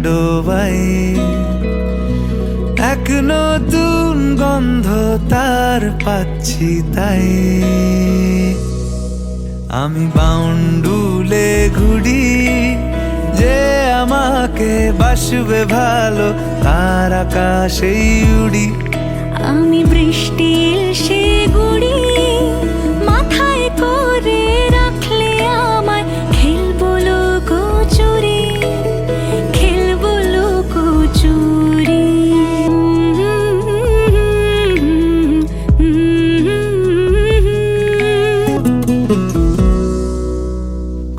ডোবাই, এক নতুন গন্ধ তার পাচ্ছি তাই। আমি বাউন্ডুলে ঘুরি, যে আমাকে বাসবে ভালো তার আকাশেই উড়ি। আমি বৃষ্টির সে গুড়ি, মাথায় করে রাখলে আমায় খেলবো লুকোচুরি, খেলবো লুকোচুরি।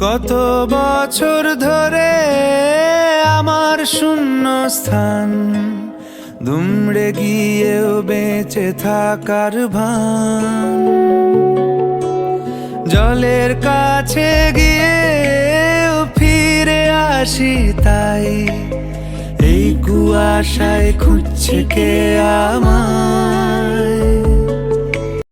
কত বছর ধরে আমার শূন্য স্থান, দুমড়ে গিয়েও বেঁচে থাকার ভান। জলের কাছে গিয়েও ফিরে আসি তাই, এই কুয়াশায় খুঁজছে কে আমায়।